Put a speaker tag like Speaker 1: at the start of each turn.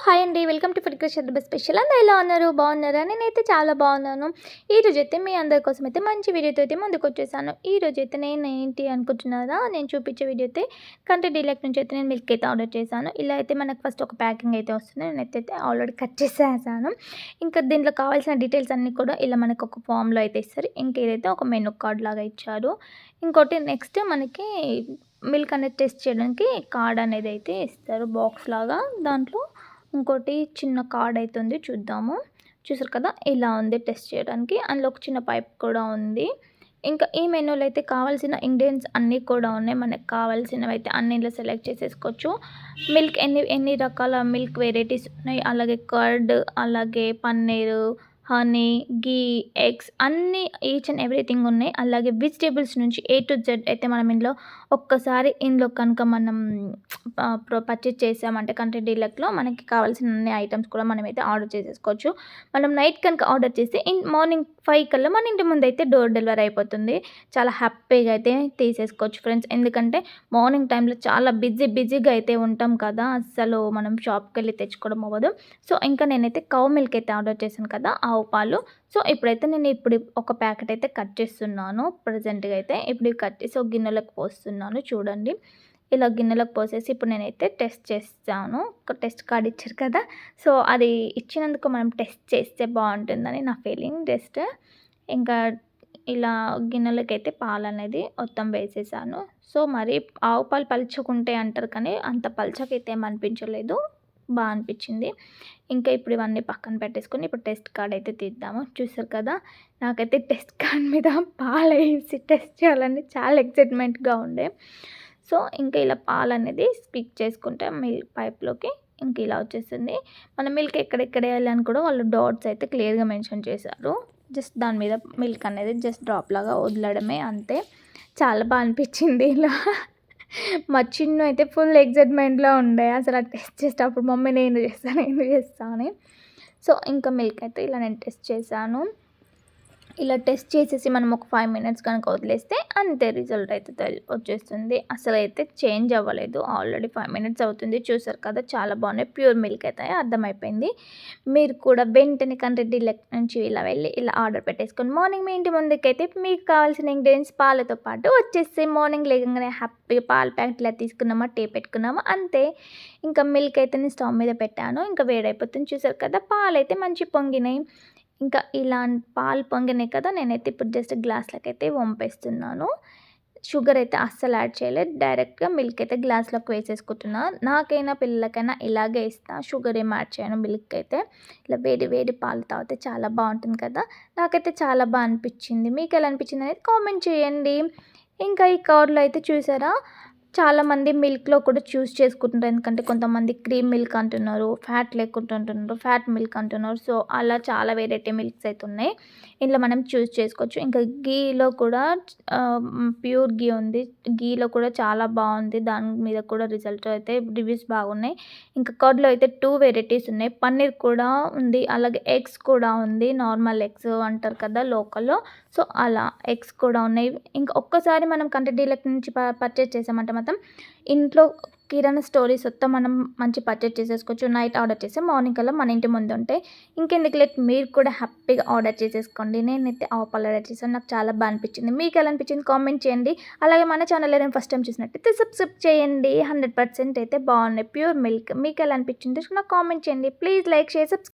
Speaker 1: Hi అండి. Welcome to food creation the best special. అందరూ ఎలా ఉన్నారు? బాగున్నారా? నేనైతే చాలా బాగున్నాను. ఈరోజైతే మీ అందరి కోసం అయితే మంచి వీడియోతో అయితే ముందుకొచ్చేసాను. ఈరోజైతే నేను ఏంటి అనుకుంటున్నారా, నేను చూపించే వీడియో అయితే కంట్రీ డీలక్స్ నుంచి అయితే నేను మిల్క్ అయితే ఆర్డర్ చేశాను. ఇలా అయితే మనకు ఫస్ట్ ఒక ప్యాకింగ్ అయితే వస్తుంది. నేనైతే ఆల్రెడీ కట్ చేసేసాను. ఇంకా దీంట్లో కావాల్సిన డీటెయిల్స్ అన్నీ కూడా ఇలా మనకు ఒక ఫామ్లో అయితే ఇస్తారు. ఇంకేదైతే ఒక మెనూ కార్డ్ లాగా ఇచ్చారు. ఇంకోటి నెక్స్ట్ మనకి మిల్క్ అనేది టెస్ట్ చేయడానికి కార్డ్ అనేది అయితే ఇస్తారు బాక్స్ లాగా. దాంట్లో ఇంకోటి చిన్న కార్డ్ అయితే ఉంది, చూద్దాము. చూసారు కదా, ఇలా ఉంది టెస్ట్ చేయడానికి. అందులో ఒక చిన్న పైప్ కూడా ఉంది. ఇంకా ఈ మెనూలో అయితే కావాల్సిన ఇంగ్రీడియంట్స్ అన్నీ కూడా ఉన్నాయి. మనకు కావాల్సినవి అయితే అన్ని ఇలా సెలెక్ట్ చేసేసుకోవచ్చు. మిల్క్ ఎన్ని రకాల మిల్క్ వెరైటీస్ ఉన్నాయి, అలాగే కర్డ్, అలాగే పన్నీరు, హనీ, ఘీ, ఎగ్స్ అన్నీ ఈచ్ అండ్ ఎవ్రీథింగ్ ఉన్నాయి. అలాగే వెజిటేబుల్స్ నుంచి ఏ టు జెడ్ అయితే మనం ఇందులో ఒక్కసారి ఇందులో కనుక మనం పర్చేజ్ చేసామంటే కంట్రీ డీలక్స్లో మనకి కావాల్సిన అన్ని ఐటమ్స్ కూడా మనమైతే ఆర్డర్ చేసేసుకోవచ్చు. మనం నైట్ కనుక ఆర్డర్ చేస్తే మార్నింగ్ 5 కల్లా మన ఇంటి ముందు అయితే డోర్ డెలివరీ అయిపోతుంది. చాలా హ్యాపీగా అయితే తీసేసుకోవచ్చు ఫ్రెండ్స్. ఎందుకంటే మార్నింగ్ టైంలో చాలా బిజీగా అయితే ఉంటాం కదా, అస్సలు మనం షాప్కి వెళ్ళి తెచ్చుకోవడం అవ్వదు. సో ఇంకా నేనైతే కౌ మిల్క్ అయితే ఆర్డర్ చేశాను కదా, ఆవు పాలు. సో ఇప్పుడైతే నేను ఒక ప్యాకెట్ అయితే కట్ చేస్తున్నాను. ప్రజెంట్గా అయితే ఇప్పుడు కట్ చేసి ఒక గిన్నెలోకి పోస్తున్నాను. చూడండి, ఇలా గిన్నెలోకి పోసేసి ఇప్పుడు నేనైతే టెస్ట్ చేస్తాను. ఒక టెస్ట్ కార్డ్ ఇచ్చారు కదా, సో అది ఇచ్చినందుకు మనం టెస్ట్ చేస్తే బాగుంటుందని నా ఫీలింగ్. జస్ట్ ఇంకా ఇలా గిన్నెలోకి అయితే పాలు అనేది మొత్తం వేసేసాను. సో మరి ఆవు పాలు పలుచుకుంటే అంటారు, కానీ అంత పలుచకైతే ఏమనిపించలేదు, బాగా అనిపించింది. ఇంకా ఇప్పుడు ఇవన్నీ పక్కన పెట్టేసుకొని ఇప్పుడు టెస్ట్ కార్డ్ అయితే తీద్దాము. చూసారు కదా, నాకైతే టెస్ట్ కార్డ్ మీద పాలు వేసి టెస్ట్ చేయాలని చాలా ఎక్సైట్మెంట్గా ఉండే. సో ఇంకా ఇలా పాలు అనేది స్పిక్ చేసుకుంటే మిల్క్ పైప్లోకి ఇంక ఇలా వచ్చేస్తుంది. మన మిల్క్ ఎక్కడెక్కడ వేయాలని కూడా వాళ్ళు డాట్స్ అయితే క్లియర్గా మెన్షన్ చేశారు. జస్ట్ దాని మీద మిల్క్ అనేది జస్ట్ డ్రాప్ లాగా వదలడమే, అంతే. చాలా బాగా అనిపించింది ఇలా. మా చిన్ను అయితే ఫుల్ ఎక్సైట్మెంట్లో ఉండే అసలు టెస్ట్ చేసేటప్పుడు, మమ్మీ నేను చేస్తా అని. సో ఇంకా మిల్క్ అయితే ఇలా నేను టెస్ట్ చేశాను. ఇలా టెస్ట్ చేసేసి మనం ఒక 5 మినిట్స్ కనుక వదిలేస్తే అంతే, రిజల్ట్ అయితే వచ్చేస్తుంది. అసలు అయితే చేంజ్ అవ్వలేదు, ఆల్రెడీ 5 మినిట్స్ అవుతుంది. చూసారు కదా, చాలా బాగున్నాయి. ప్యూర్ మిల్క్ అయితే అర్థమైపోయింది. మీరు కూడా వెంటనే కంట్రీ డీలక్స్ నుంచి ఇలా వెళ్ళి ఇలా ఆర్డర్ పెట్టేసుకొని మార్నింగ్ మీ ఇంటి ముందుకైతే మీకు కావాల్సిన ఇంగ్రీడియంట్స్ పాలతో పాటు వచ్చేసి మార్నింగ్ లేకగానే హ్యాపీగా పాల ప్యాకెట్ ఇలా తీసుకున్నామా, టీ పెట్టుకున్నామా, అంతే. ఇంకా మిల్క్ అయితే నేను స్టవ్ మీద పెట్టాను, ఇంకా వేడైపోతుంది. చూసారు కదా, పాలు అయితే మంచి పొంగినాయి. ఇంకా ఇలా పాలు పొంగినాయి కదా, నేనైతే ఇప్పుడు జస్ట్ గ్లాస్లోకి అయితే వంపేస్తున్నాను. షుగర్ అయితే అస్సలు యాడ్ చేయలేదు, డైరెక్ట్గా మిల్క్ అయితే గ్లాస్లోకి వేసేసుకుంటున్నా. నాకైనా పిల్లలకైనా ఇలాగే ఇస్తా, షుగర్ ఏం యాడ్ చేయను. మిల్క్ అయితే ఇలా వేడి పాలు తాగితే చాలా బాగుంటుంది కదా. నాకైతే చాలా బాగా అనిపించింది. మీకు ఎలా అనిపించింది అనేది కామెంట్ చేయండి. ఇంకా ఈ కవర్లో అయితే చూసారా, చాలామంది మిల్క్లో కూడా చూస్ చేసుకుంటున్నారు. ఎందుకంటే కొంతమంది క్రీమ్ మిల్క్ అంటున్నారు, ఫ్యాట్ లేకుండా అంటున్నారు, ఫ్యాట్ మిల్క్ అంటున్నారు. సో అలా చాలా వెరైటీ మిల్క్స్ అయితే ఉన్నాయి, ఇంట్లో మనం చూస్ చేసుకోవచ్చు. ఇంకా గీలో కూడా ప్యూర్ గీ ఉంది, గీలో కూడా చాలా బాగుంది. దాని మీద కూడా రిజల్ట్ అయితే రివ్యూస్ బాగున్నాయి. ఇంకా కర్డ్లో అయితే 2 వెరైటీస్ ఉన్నాయి, పన్నీర్ కూడా ఉంది, అలాగే ఎగ్స్ కూడా ఉంది. నార్మల్ ఎగ్స్ అంటారు కదా లోకల్లో, సో అలా ఎగ్స్ కూడా ఉన్నాయి. ఇంకా ఒక్కసారి మనం కంట్రీ డీలక్స్ నుంచి పర్చేజ్ చేసామంటే మాత్రం ఇంట్లో కిరాణా స్టోరీస్ మొత్తం మనం మంచి పర్చేజ్ చేసేసుకోవచ్చు. నైట్ ఆర్డర్ చేస్తే మార్నింగ్ కల్లా మన ఇంటి ముందు ఉంటాయి. ఇంకెందుకు లేట్, మీరు కూడా హ్యాపీగా ఆర్డర్ చేసేసుకోండి. నేనైతే ఆవు పాలు ఆర్డర్ చేశాను, నాకు చాలా బాగా అనిపించింది. మీకు ఎలా అనిపించింది కామెంట్ చేయండి. అలాగే మన ఛానల్ ఏదైనా ఫస్ట్ టైం చూసినట్టయితే సబ్స్క్రైబ్ చేయండి. 100% అయితే బాగున్నాయి ప్యూర్ మిల్క్. మీకు ఎలా అనిపించింది నాకు కామెంట్ చేయండి. Please like, share, subscribe.